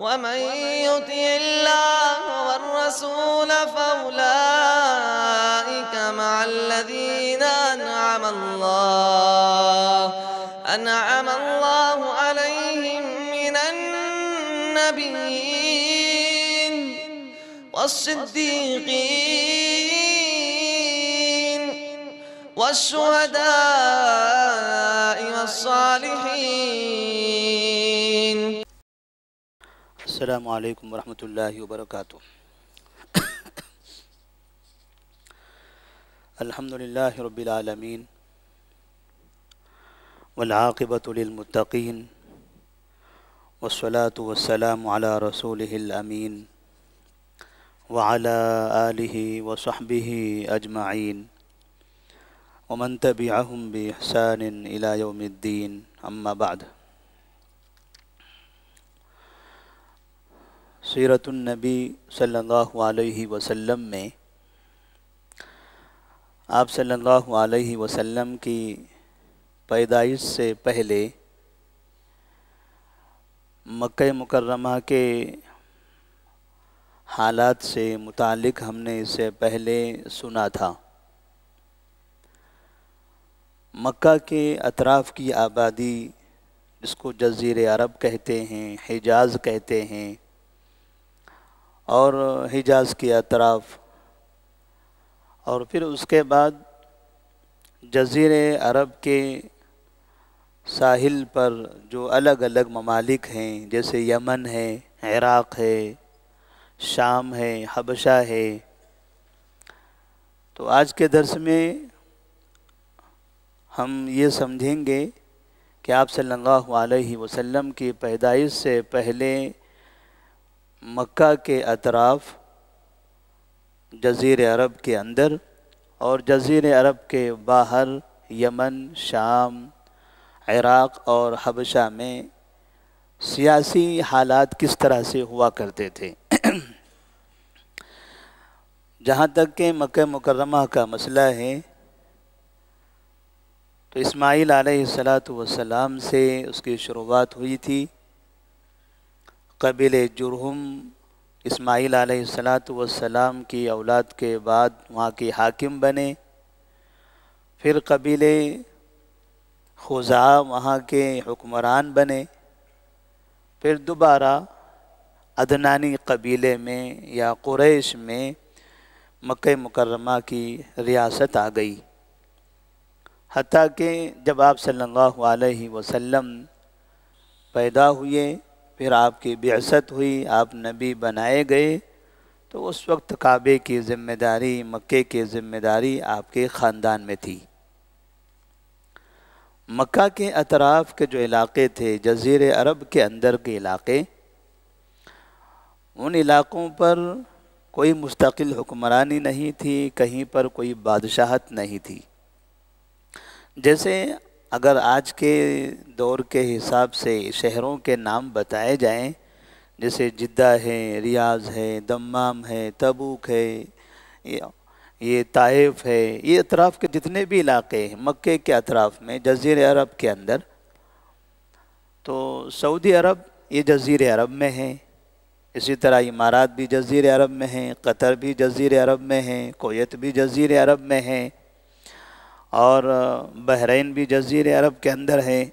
ومن يطع الله والرسول فأولئك مع الذين أنعم الله عليهم من النبيين والصديقين والشهداء والصالحين. السلام علیکم ورحمۃ اللہ وبرکاتہ. الحمد للہ رب العالمین والعاقبۃ للمتقین والصلاة والسلام علی رسولہ الامین وعلی آلہ وصحبہ اجمعین ومن تبعہم بإحسان الی یوم الدین. اما بعد. سیرت النبی صلی اللہ علیہ وسلم میں آپ صلی اللہ علیہ وسلم کی پیدائش سے پہلے مکہ مکرمہ کے حالات سے متعلق ہم نے اس سے پہلے سنا تھا. مکہ کے اطراف کی آبادی جس کو جزیرہ عرب کہتے ہیں، حجاز کہتے ہیں، اور حجاز کے اطراف، اور پھر اس کے بعد جزیرہ عرب کے ساحل پر جو الگ الگ ممالک ہیں جیسے یمن ہے، عراق ہے، شام ہے، حبشہ ہے. تو آج کے درس میں ہم یہ سمجھیں گے کہ آپ صلی اللہ علیہ وسلم کی پیدائش سے پہلے مکہ کے اطراف، جزیرہ عرب کے اندر اور جزیرہ عرب کے باہر یمن، شام، عراق اور حبشہ میں سیاسی حالات کس طرح سے ہوا کرتے تھے. جہاں تک کہ مکہ مکرمہ کا مسئلہ ہے تو اسماعیل علیہ السلام سے اس کی شروعات ہوئی تھی. قبیلہ جرہم اسماعیل علیہ السلام کی اولاد کے بعد وہاں کے حاکم بنے. پھر قبیلہ خزاعہ وہاں کے حکمران بنے. پھر دوبارہ عدنانی قبیلے میں یا قریش میں مکہ مکرمہ کی ریاست آ گئی، حتیٰ کہ جب آپ صلی اللہ علیہ وسلم پیدا ہوئے، پھر آپ کی بعثت ہوئی، آپ نبی بنائے گئے، تو اس وقت کعبے کی ذمہ داری، مکے کی ذمہ داری آپ کے خاندان میں تھی. مکہ کے اطراف کے جو علاقے تھے، جزیرہ عرب کے اندر کے علاقے، ان علاقوں پر کوئی مستقل حکمرانی نہیں تھی، کہیں پر کوئی بادشاہت نہیں تھی. جیسے اگر آج کے دور کے حساب سے شہروں کے نام بتائے جائیں، جیسے جدہ ہے، ریاض ہے، دمام ہے، تبوک ہے، یہ طائف ہے، یہ اطراف کے جتنے بھی علاقے ہیں مکے کے اطراف میں جزیرہ عرب کے اندر، تو سعودی عرب یہ جزیرہ عرب میں ہے. اسی طرح امارات بھی جزیرہ عرب میں ہیں، قطر بھی جزیرہ عرب میں ہیں، کویت بھی جزیرہ عرب میں ہیں، اور بحرین بھی جزیرہ عرب کے اندر ہے.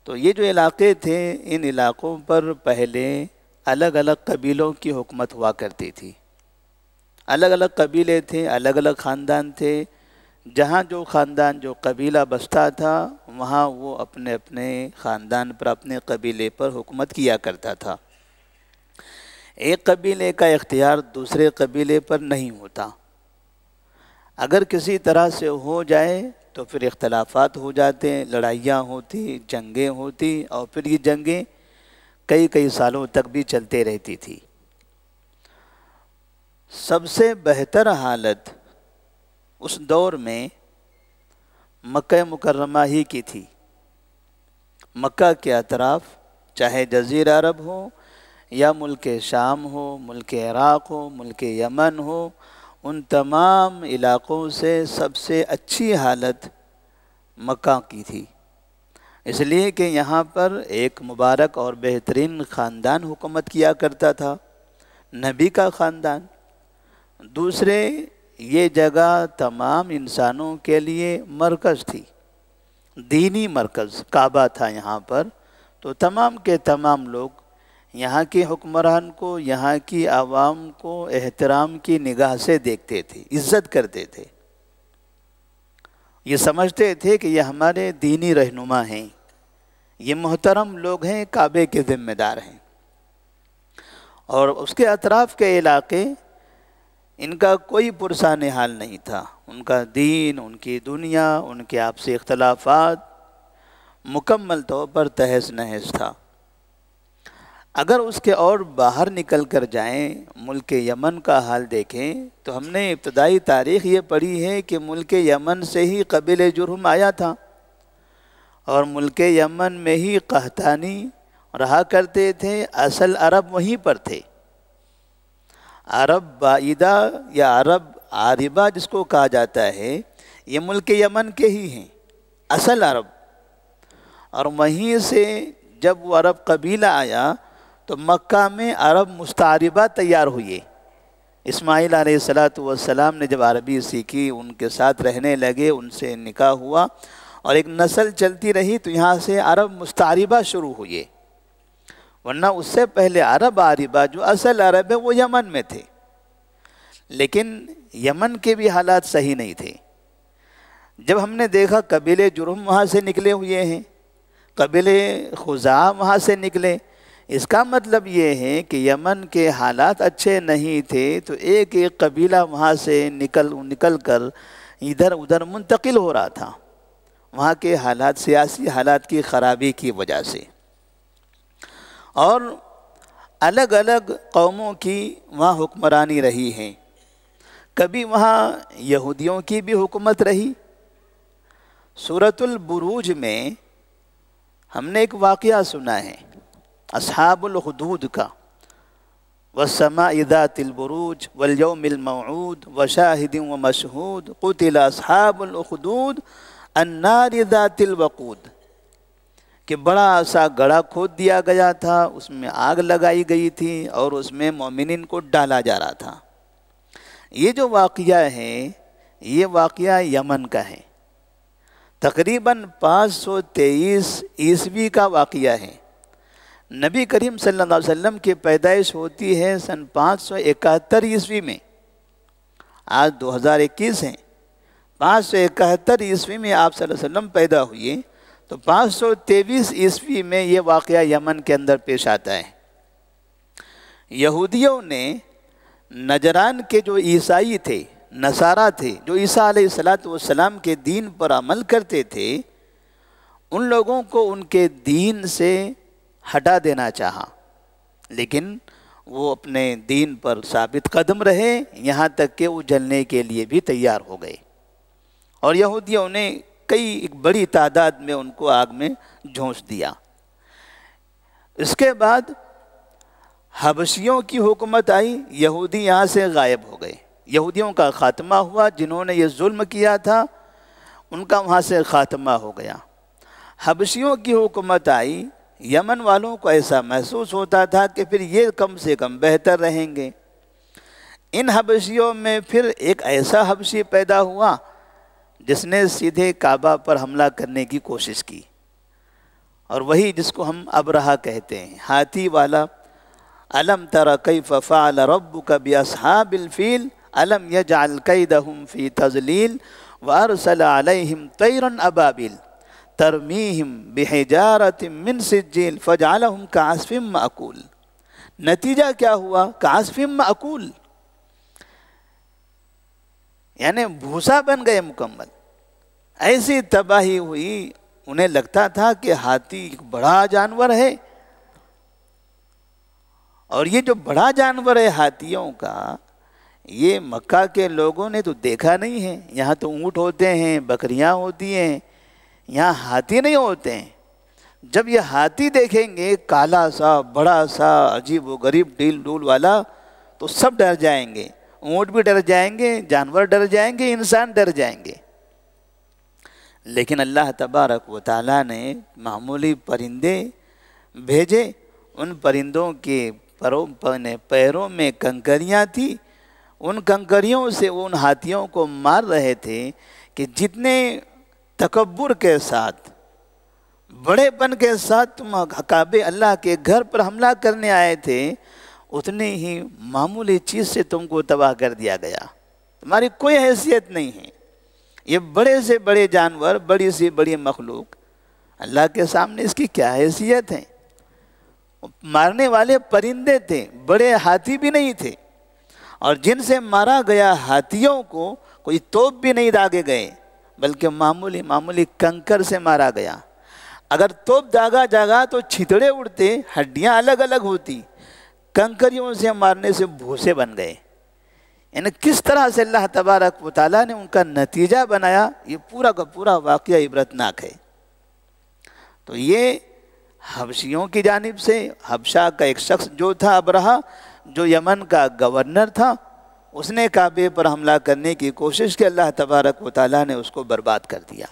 تو یہ جو علاقے تھے، ان علاقوں پر پہلے الگ الگ قبیلوں کی حکومت ہوا کرتی تھی. الگ الگ قبیلے تھے، الگ الگ خاندان تھے. جہاں جو خاندان، جو قبیلہ بستا تھا، وہاں وہ اپنے اپنے خاندان پر، اپنے قبیلے پر حکومت کیا کرتا تھا. ایک قبیلے کا اختیار دوسرے قبیلے پر نہیں ہوتا. اگر کسی طرح سے ہو جائے تو پھر اختلافات ہو جاتے، لڑائیاں ہوتی، جنگیں ہوتی، اور پھر یہ جنگیں کئی سالوں تک بھی چلتے رہتی تھی. سب سے بہتر حالت اس دور میں مکہ مکرمہ ہی کی تھی. مکہ کے اطراف چاہے جزیرہ عرب ہو یا ملک شام ہو، ملک عراق ہو، ملک یمن ہو، ان تمام علاقوں سے سب سے اچھی حالت مکہ کی تھی. اس لیے کہ یہاں پر ایک مبارک اور بہترین خاندان حکومت کیا کرتا تھا، نبی کا خاندان۔ دوسرے، یہ جگہ تمام انسانوں کے لیے مرکز تھی، دینی مرکز، کعبہ تھا یہاں پر، تو تمام کے تمام لوگ یہاں کے حکمران کو، یہاں کی عوام کو احترام کی نگاہ سے دیکھتے تھے، عزت کرتے تھے، یہ سمجھتے تھے کہ یہ ہمارے دینی رہنما ہیں، یہ محترم لوگ ہیں، کعبے کے ذمہ دار ہیں۔ اور اس کے اطراف کے علاقے، ان کا کوئی پرسان حال نہیں تھا، ان کا دین، ان کی دنیا، ان کے آپسی اختلافات مکمل طور پر تہس نہس تھا۔ اگر اس کے اور باہر نکل کر جائیں، ملک یمن کا حال دیکھیں، تو ہم نے ابتدائی تاریخ یہ پڑھی ہے کہ ملک یمن سے ہی قبیلہ جرہم آیا تھا، اور ملک یمن میں ہی قحطانی رہا کرتے تھے، اصل عرب وہیں پر تھے۔ عرب بعیدہ یا عرب عاربہ جس کو کہا جاتا ہے، یہ ملک یمن کے ہی ہیں، اصل عرب۔ اور وہیں سے جب وہ عرب قبیلہ آیا تو مکہ میں عرب مستعربہ تیار ہوئے۔ اسماعیل علیہ السلام نے جب عربی سیکھی، ان کے ساتھ رہنے لگے، ان سے نکاح ہوا اور ایک نسل چلتی رہی، تو یہاں سے عرب مستعربہ شروع ہوئے، ورنہ اس سے پہلے عرب عاربہ جو اصل عرب ہے وہ یمن میں تھے۔ لیکن یمن کے بھی حالات صحیح نہیں تھے۔ جب ہم نے دیکھا قبیلے جرہم وہاں سے نکلے ہوئے ہیں، قبیلے خزاعہ وہاں سے نکلے، اس کا مطلب یہ ہے کہ یمن کے حالات اچھے نہیں تھے، تو ایک ایک قبیلہ وہاں سے نکل کر ادھر ادھر منتقل ہو رہا تھا، وہاں کے حالات، سیاسی حالات کی خرابی کی وجہ سے۔ اور الگ الگ قوموں کی وہاں حکمرانی رہی ہے، کبھی وہاں یہودیوں کی بھی حکومت رہی۔ سورۃ البروج میں ہم نے ایک واقعہ سنا ہے اصحاب الحدود کا، والسماء ذات البروج والیوم الموعود وشاہد ومشہود قتل اصحاب الاخدود النار ذات الوقود، کہ بڑا سا گڑھا کھود دیا گیا تھا، اس میں آگ لگائی گئی تھی اور اس میں مومنین کو ڈالا جا رہا تھا۔ یہ جو واقعہ ہے، یہ واقعہ یمن کا ہے، تقریباً 523 عیسوی کا واقعہ ہے۔ نبی کریم صلی اللہ علیہ وسلم کی پیدائش ہوتی ہے سن 571 عیسوی میں، آج 2021 ہیں، 571 عیسوی میں آپ صلی اللہ علیہ وسلم پیدا ہوئے، تو 523 عیسوی میں یہ واقعہ یمن کے اندر پیش آتا ہے۔ یہودیوں نے نجران کے جو عیسائی تھے، نصارہ تھے، جو عیسیٰ علیہ السلام کے دین پر عمل کرتے تھے، ان لوگوں کو ان کے دین سے ہٹا دینا چاہا، لیکن وہ اپنے دین پر ثابت قدم رہے، یہاں تک کہ وہ جلنے کے لیے بھی تیار ہو گئے، اور یہودیوں نے ایک بڑی تعداد میں ان کو آگ میں جھونس دیا۔ اس کے بعد حبشیوں کی حکومت آئی، یہودی یہاں سے غائب ہو گئے، یہودیوں کا خاتمہ ہوا، جنہوں نے یہ ظلم کیا تھا ان کا وہاں سے خاتمہ ہو گیا۔ حبشیوں کی حکومت آئی، یمن والوں کو ایسا محسوس ہوتا تھا کہ پھر یہ کم سے کم بہتر رہیں گے۔ ان حبشیوں میں پھر ایک ایسا حبشی پیدا ہوا جس نے سیدھے کعبہ پر حملہ کرنے کی کوشش کی، اور وہی جس کو ہم ابرہہ کہتے ہیں، ہاتھی والا۔ الم تر کیف فعل ربک باصحاب الفیل الم یجعل کیدہم فی تضلیل وارسل علیہم طیرا ابابیل ترمیہم بحجارۃ من سجیل فجعلہم کعصف مأکول۔ نتیجہ کیا ہوا؟ کعصف مأکول، یعنی بھوسا بن گئے مکمل۔ ایسی تباہی ہوئی، انہیں لگتا تھا کہ ہاتھی ایک بڑا جانور ہے، اور یہ جو بڑا جانور ہے ہاتھیوں کا، یہ مکہ کے لوگوں نے تو دیکھا نہیں ہے، یہاں تو اونٹ ہوتے ہیں، بکریاں ہوتی ہیں، یہاں ہاتھی نہیں ہوتے ہیں۔ جب یہ ہاتھی دیکھیں گے کالا سا، بڑا سا، عجیب و غریب ڈیل ڈول والا، تو سب ڈر جائیں گے، اونٹ بھی ڈر جائیں گے، جانور ڈر جائیں گے، انسان ڈر جائیں گے۔ لیکن اللہ تبارک و تعالیٰ نے معمولی پرندے بھیجے، ان پرندوں کے پیروں میں کنکریاں تھیں، ان کنکریوں سے وہ ان ہاتھیوں کو مار رہے تھے کہ جتنے تکبر کے ساتھ، بڑے پن کے ساتھ تم کعبے اللہ کے گھر پر حملہ کرنے آئے تھے، اتنے ہی معمولی چیز سے تم کو تباہ کر دیا گیا، تمہاری کوئی حیثیت نہیں ہے۔ یہ بڑے سے بڑے جانور، بڑی سے بڑی مخلوق، اللہ کے سامنے اس کی کیا حیثیت ہے؟ مارنے والے پرندے تھے، بڑے ہاتھی بھی نہیں تھے، اور جن سے مارا گیا ہاتھیوں کو کوئی توپ بھی نہیں داغے گئے، بلکہ معمولی کنکر سے مارا گیا۔ اگر توپ داغا جاگا تو چھتڑے اڑتے، ہڈیاں الگ الگ ہوتی، کنکریوں سے مارنے سے بھوسے بن گئے۔ یعنی کس طرح سے اللہ تبارک و تعالیٰ نے ان کا نتیجہ بنایا، یہ پورا کا پورا واقعہ عبرتناک ہے۔ تو یہ حبشیوں کی جانب سے، حبشہ کا ایک شخص جو تھا ابرہہ، جو یمن کا گورنر تھا، اس نے کعبے پر حملہ کرنے کی کوشش کی، اللہ تبارک و تعالیٰ نے اس کو برباد کر دیا۔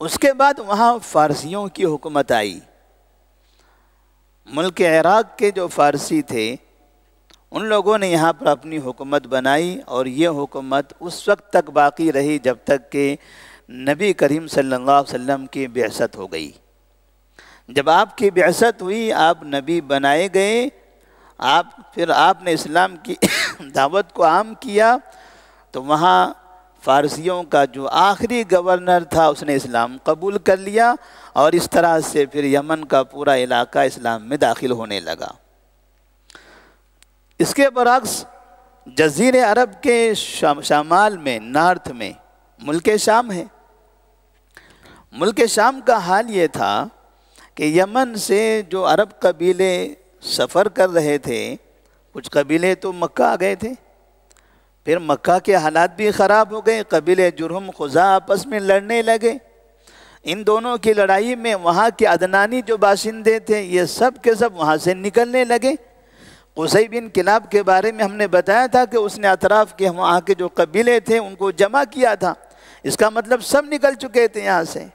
اس کے بعد وہاں فارسیوں کی حکومت آئی۔ ملک عراق کے جو فارسی تھے، ان لوگوں نے یہاں پر اپنی حکومت بنائی، اور یہ حکومت اس وقت تک باقی رہی جب تک کہ نبی کریم صلی اللہ علیہ وسلم کی بعثت ہو گئی۔ جب آپ کی بعثت ہوئی، آپ نبی بنائے گئے، پھر آپ نے اسلام کی دعوت کو عام کیا، تو وہاں فارسیوں کا جو آخری گورنر تھا اس نے اسلام قبول کر لیا، اور اس طرح سے پھر یمن کا پورا علاقہ اسلام میں داخل ہونے لگا۔ اس کے برعکس جزیرے عرب کے شمال میں، نارتھ میں ملک شام ہے۔ ملک شام کا حال یہ تھا کہ یمن سے جو عرب قبیلے سفر کر رہے تھے، کچھ قبیلے تو مکہ آ گئے تھے، پھر مکہ کے حالات بھی خراب ہو گئے، قبیلے جرہم خزاعہ آپس میں لڑنے لگے۔ ان دونوں کی لڑائی میں وہاں کے عدنانی جو باشندے تھے، یہ سب کے سب وہاں سے نکلنے لگے۔ قصی بن کلاب کے بارے میں ہم نے بتایا تھا کہ اس نے اطراف کے وہاں کے جو قبیلے تھے ان کو جمع کیا تھا، اس کا مطلب سب نکل چکے تھے یہاں سے۔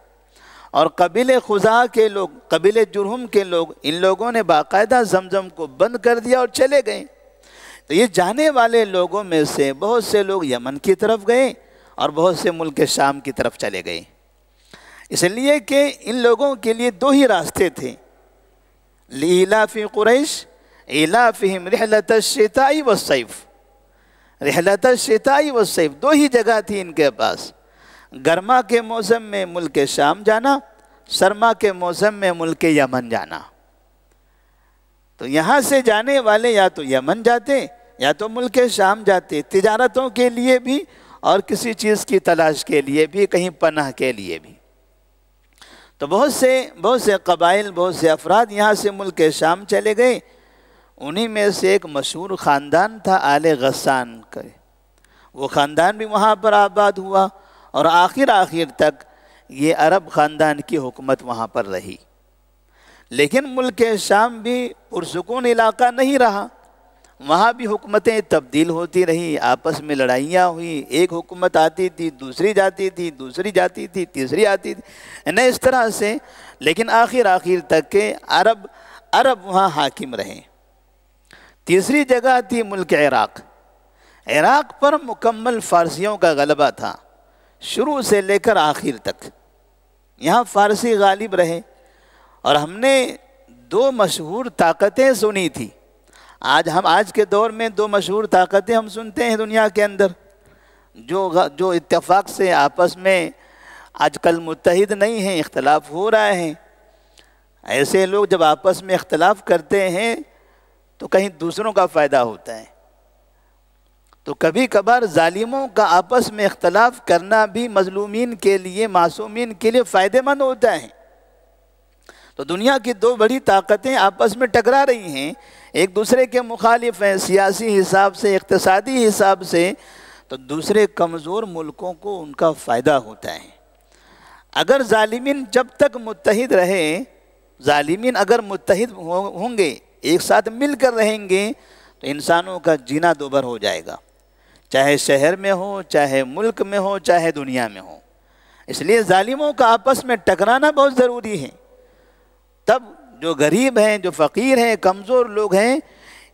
اور قبیلے خزاعہ کے لوگ، قبیلے جرہم کے لوگ، ان لوگوں نے باقاعدہ زمزم کو بند کر دیا اور چلے گئے۔ تو یہ جانے والے لوگوں میں سے بہت سے لوگ یمن کی طرف گئے، اور بہت سے ملک شام کی طرف چلے گئے، اس لیے کہ ان لوگوں کے لیے دو ہی راستے تھے، لإیلاف قریش ایلافہم رحلۃ الشتاء والصیف۔ رحلۃ الشتاء والصیف، دو ہی جگہ تھی ان کے پاس، گرما کے موسم میں ملک شام جانا، سرما کے موسم میں ملک یمن جانا۔ تو یہاں سے جانے والے یا تو یمن جاتے یا تو ملک شام جاتے، تجارتوں کے لیے بھی اور کسی چیز کی تلاش کے لیے بھی، کہیں پناہ کے لیے بھی۔ تو بہت سے قبائل، بہت سے افراد یہاں سے ملک شام چلے گئے۔ انہی میں سے ایک مشہور خاندان تھا آل غسان کا، وہ خاندان بھی وہاں پر آباد ہوا، اور آخر تک یہ عرب خاندان کی حکومت وہاں پر رہی۔ لیکن ملک شام بھی پرسکون علاقہ نہیں رہا، وہاں بھی حکومتیں تبدیل ہوتی رہی، آپس میں لڑائیاں ہوئی، ایک حکومت آتی تھی، دوسری جاتی تھی، دوسری جاتی تھی، تیسری آتی تھی، اس طرح سے، لیکن آخر تک کہ عرب وہاں حاکم رہے۔ تیسری جگہ تھی ملک عراق۔ عراق پر مکمل فارسیوں کا غلبہ تھا، شروع سے لے کر آخر تک یہاں فارسی غالب رہے۔ اور ہم نے دو مشہور طاقتیں سنی تھی، آج کے دور میں دو مشہور طاقتیں ہم سنتے ہیں دنیا کے اندر، جو اتفاق سے آپس میں آج کل متحد نہیں ہیں، اختلاف ہو رہے ہیں۔ ایسے لوگ جب آپس میں اختلاف کرتے ہیں تو کہیں دوسروں کا فائدہ ہوتا ہے، تو کبھی کبھار ظالموں کا آپس میں اختلاف کرنا بھی مظلومین کے لیے، معصومین کے لیے فائدہ مند ہوتا ہے۔ تو دنیا کی دو بڑی طاقتیں آپس میں ٹکرا رہی ہیں، ایک دوسرے کے مخالف ہیں سیاسی حساب سے، اقتصادی حساب سے، تو دوسرے کمزور ملکوں کو ان کا فائدہ ہوتا ہے۔ اگر ظالمین جب تک متحد رہے، ظالمین اگر متحد ہوں گے، ایک ساتھ مل کر رہیں گے، تو انسانوں کا جینا دوبھر ہو جائے گا، چاہے شہر میں ہو، چاہے ملک میں ہو، چاہے دنیا میں ہو۔ اس لیے ظالموں کا آپس میں ٹکرانا بہت ضروری ہے، تب جو غریب ہیں، جو فقیر ہیں، کمزور لوگ ہیں،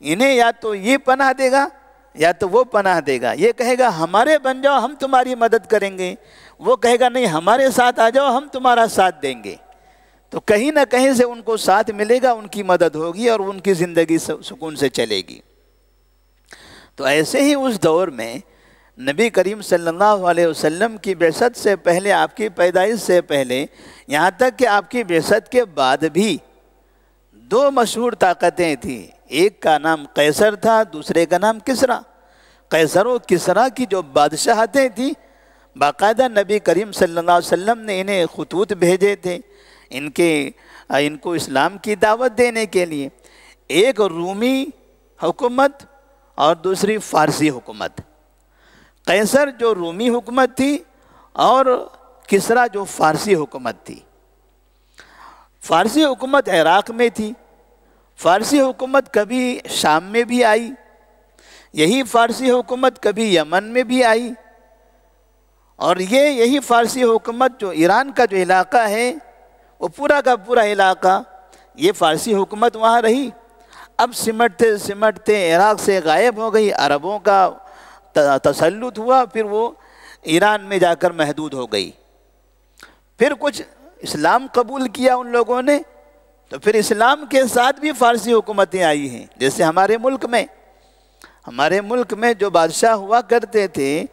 انہیں یا تو یہ پناہ دے گا یا تو وہ پناہ دے گا۔ یہ کہے گا ہمارے بن جاؤ ہم تمہاری مدد کریں گے، وہ کہے گا نہیں ہمارے ساتھ آ جاؤ ہم تمہارا ساتھ دیں گے۔ تو کہیں نہ کہیں سے ان کو ساتھ ملے گا، ان کی مدد ہوگی اور ان کی زندگی سکون سے چلے گی۔ تو ایسے ہی اس دور میں نبی کریم صلی اللہ علیہ وسلم کی بعثت سے پہلے، آپ کی پیدائش سے پہلے، یہاں تک کہ آپ کی بعثت کے بعد بھی دو مشہور طاقتیں تھیں، ایک کا نام قیصر تھا، دوسرے کا نام کسریٰ۔ قیصر و کسریٰ کی جو بادشاہتیں تھیں، باقاعدہ نبی کریم صلی اللہ علیہ وسلم نے انہیں خطوط بھیجے تھے ان کو اسلام کی دعوت دینے کے لیے۔ ایک رومی حکومت اور دوسری فارسی حکومت۔ قیصر جو رومی حکومت تھی اور کسریٰ جو فارسی حکومت تھی۔ فارسی حکومت عراق میں تھی، فارسی حکومت کبھی شام میں بھی آئی، یہی فارسی حکومت کبھی یمن میں بھی آئی، اور یہی فارسی حکومت جو ایران کا جو علاقہ ہے وہ پورا کا پورا علاقہ، یہ فارسی حکومت وہاں رہی۔ اب سمٹتے سمٹتے عراق سے غائب ہو گئی، عربوں کا تسلط ہوا، پھر وہ ایران میں جا کر محدود ہو گئی۔ پھر کچھ اسلام قبول کیا ان لوگوں نے، تو پھر اسلام کے ساتھ بھی فارسی حکومتیں آئی ہیں۔ جیسے ہمارے ملک میں جو بادشاہ ہوا کرتے تھے،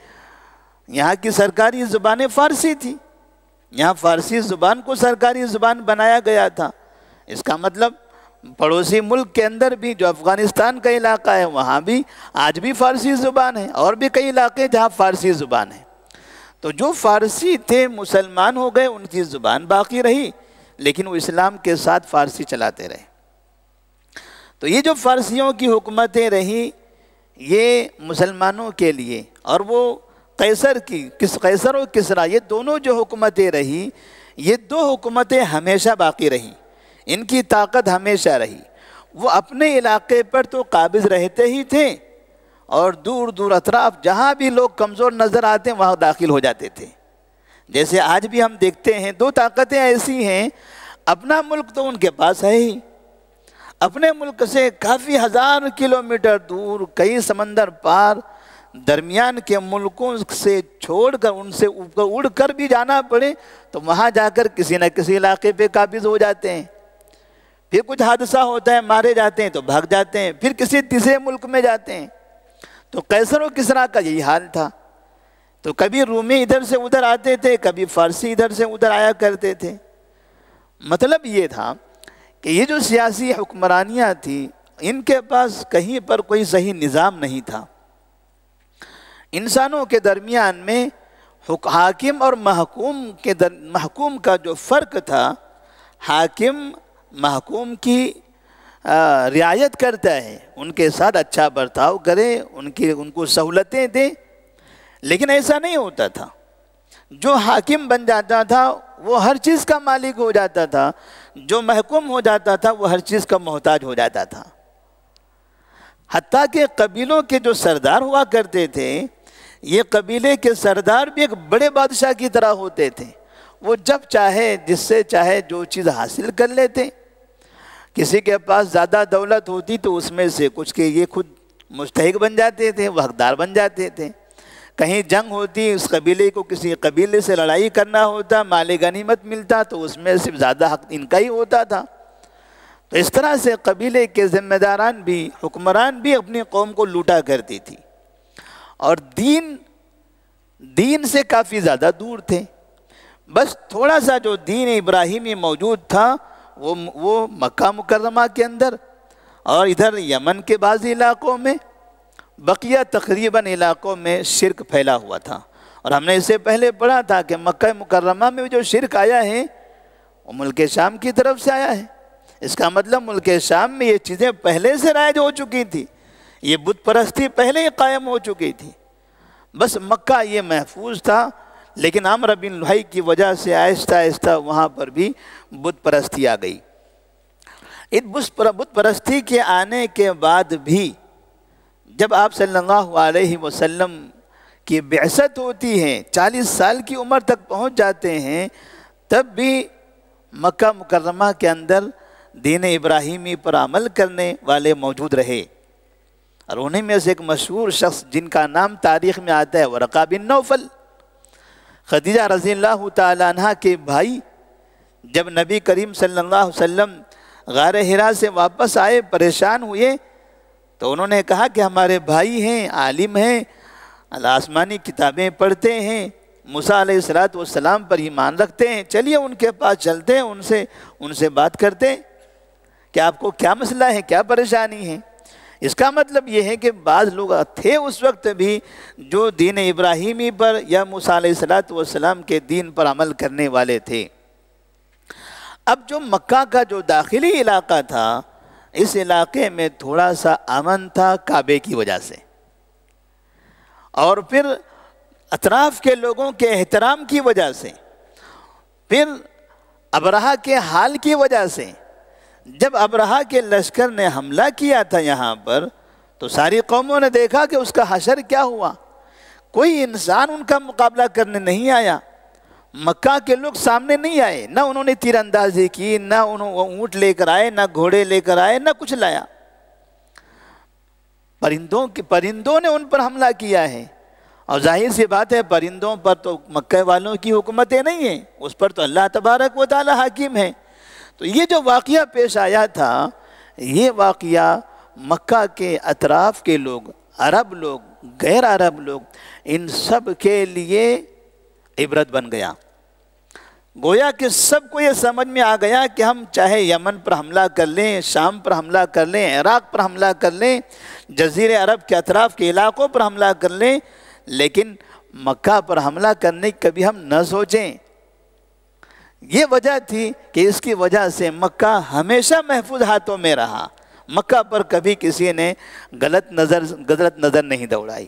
یہاں کی سرکاری زبانیں فارسی تھی، یہاں فارسی زبان کو سرکاری زبان بنایا گیا تھا۔ اس کا مطلب پڑوسی ملک کے اندر بھی جو افغانستان کا علاقہ ہے وہاں بھی آج بھی فارسی زبان ہے، اور بھی کئی علاقے جہاں فارسی زبان ہے۔ تو جو فارسی تھے مسلمان ہو گئے، ان کی زبان باقی رہی، لیکن وہ اسلام کے ساتھ فارسی چلاتے رہے۔ تو یہ جو فارسیوں کی حکومتیں رہیں یہ مسلمانوں کے لیے، اور وہ قیصر و کسریٰ یہ دونوں جو حکومتیں رہی، یہ دو حکومتیں ہمیشہ باقی رہیں، ان کی طاقت ہمیشہ رہی۔ وہ اپنے علاقے پر تو قابض رہتے ہی تھے، اور دور دور اطراف جہاں بھی لوگ کمزور نظر آتے ہیں وہاں داخل ہو جاتے تھے۔ جیسے آج بھی ہم دیکھتے ہیں دو طاقتیں ایسی ہیں، اپنا ملک تو ان کے پاس ہے ہی، اپنے ملک سے کافی ہزار کلومیٹر دور، کئی سمندر پار، درمیان کے ملکوں سے چھوڑ کر ان سے اوپر اڑ کر بھی جانا پڑے تو وہاں جا کر کسی نہ کسی علاقے پہ قابض ہو جاتے ہیں۔ پھر کچھ حادثہ ہوتا ہے، مارے جاتے ہیں تو بھاگ جاتے ہیں، پھر کسی تیسرے ملک میں جاتے ہیں۔ تو قیصر و کسریٰ کا یہی حال تھا۔ تو کبھی رومی ادھر سے ادھر آتے تھے، کبھی فارسی ادھر سے ادھر آیا کرتے تھے۔ مطلب یہ تھا کہ یہ جو سیاسی حکمرانیاں تھیں، ان کے پاس کہیں پر کوئی صحیح نظام نہیں تھا۔ انسانوں کے درمیان میں حاکم اور محکوم کا جو فرق تھا، حاکم محکوم کی رعایت کرتا ہے، ان کے ساتھ اچھا برتاؤ کرے، ان کو سہولتیں دے، لیکن ایسا نہیں ہوتا تھا۔ جو حاکم بن جاتا تھا وہ ہر چیز کا مالک ہو جاتا تھا، جو محکوم ہو جاتا تھا وہ ہر چیز کا محتاج ہو جاتا تھا۔ حتیٰ کہ قبیلوں کے جو سردار ہوا کرتے تھے، یہ قبیلے کے سردار بھی ایک بڑے بادشاہ کی طرح ہوتے تھے۔ وہ جب چاہے جس سے چاہے جو چیز حاصل کر لیتے۔ کسی کے پاس زیادہ دولت ہوتی تو اس میں سے کچھ کے یہ خود مستحق بن جاتے تھے، وہ حقدار بن جاتے تھے۔ کہیں جنگ ہوتی، اس قبیلے کو کسی قبیلے سے لڑائی کرنا ہوتا، مال غنیمت ملتا تو اس میں صرف زیادہ حق ان کا ہی ہوتا تھا۔ تو اس طرح سے قبیلے کے ذمہ داران بھی، حکمران بھی اپنی قوم کو لوٹا کرتی تھی، اور دین سے کافی زیادہ دور تھے۔ بس تھوڑا سا جو دین ابراہیمی موجود تھا وہ مکہ مکرمہ کے اندر اور ادھر یمن کے بعض علاقوں میں، بقیہ تقریباً علاقوں میں شرک پھیلا ہوا تھا۔ اور ہم نے اس سے پہلے پڑھا تھا کہ مکہ مکرمہ میں جو شرک آیا ہے وہ ملک شام کی طرف سے آیا ہے۔ اس کا مطلب ملک شام میں یہ چیزیں پہلے سے رائج ہو چکی تھی، یہ بت پرستی پہلے ہی قائم ہو چکی تھی۔ بس مکہ یہ محفوظ تھا، لیکن عمرو بن لحی کی وجہ سے آہستہ آہستہ وہاں پر بھی بت پرستی آ گئی۔ اس بت پرستی کے آنے کے بعد بھی جب آپ صلی اللہ علیہ وسلم کہ بعثت ہوتی ہے، 40 سال کی عمر تک پہنچ جاتے ہیں، تب بھی مکہ مکرمہ کے اندر دین ابراہیمی پر عمل کرنے والے موجود رہے۔ اور انہیں میں سے ایک مشہور شخص جن کا نام تاریخ میں آتا ہے ورقہ بن نوفل، خدیجہ رضی اللہ تعالیٰ عنہ کے بھائی، جب نبی کریم صلی اللہ علیہ وسلم غار حرا سے واپس آئے، پریشان ہوئے، تو انہوں نے کہا کہ ہمارے بھائی ہیں، عالم ہیں، آسمانی کتابیں پڑھتے ہیں، موسیٰ علیہ السلام پر ایمان رکھتے ہیں، چلیے ان کے پاس چلتے ہیں، ان سے بات کرتے ہیں کہ آپ کو کیا مسئلہ ہے، کیا پریشانی ہے۔ اس کا مطلب یہ ہے کہ بعض لوگ تھے اس وقت بھی جو دین ابراہیمی پر یا موسیٰ علیہ السلام کے دین پر عمل کرنے والے تھے۔ اب جو مکہ کا جو داخلی علاقہ تھا، اس علاقے میں تھوڑا سا امن تھا کعبے کی وجہ سے، اور پھر اطراف کے لوگوں کے احترام کی وجہ سے، پھر ابرہہ کے حال کی وجہ سے۔ جب ابرہہ کے لشکر نے حملہ کیا تھا یہاں پر، تو ساری قوموں نے دیکھا کہ اس کا حشر کیا ہوا، کوئی انسان ان کا مقابلہ کرنے نہیں آیا، مکہ کے لوگ سامنے نہیں آئے، نہ انہوں نے تیر اندازی کی، نہ اونٹ لے کر آئے، نہ گھوڑے لے کر آئے، نہ کچھ لایا۔ پرندوں نے ان پر حملہ کیا ہے، اور ظاہر سی بات ہے پرندوں پر تو مکہ والوں کی حکومتیں نہیں ہیں، اس پر تو اللہ تبارک و تعالی حاکم ہے۔ تو یہ جو واقعہ پیش آیا تھا، یہ واقعہ مکہ کے اطراف کے لوگ، عرب لوگ، غیر عرب لوگ، ان سب کے لیے عبرت بن گیا۔ گویا کہ سب کو یہ سمجھ میں آ گیا کہ ہم چاہے یمن پر حملہ کر لیں، شام پر حملہ کر لیں، عراق پر حملہ کر لیں، جزیرے عرب کے اطراف کے علاقوں پر حملہ کر لیں، لیکن مکہ پر حملہ کرنے کی کبھی ہم نہ سوچیں۔ یہ وجہ تھی کہ اس کی وجہ سے مکہ ہمیشہ محفوظ ہاتھوں میں رہا، مکہ پر کبھی کسی نے غلط نظر نہیں دوڑائی۔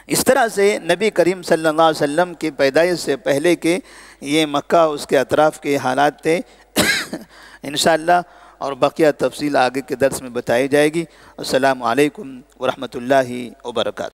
اس طرح سے نبی کریم صلی اللہ علیہ وسلم کی پیدائش سے پہلے کے یہ مکہ اس کے اطراف کے حالات تھے۔ انشاءاللہ اور بقیہ تفصیل آگے کے درس میں بتائی جائے گی۔ السلام علیکم ورحمۃ اللہ وبرکاتہ۔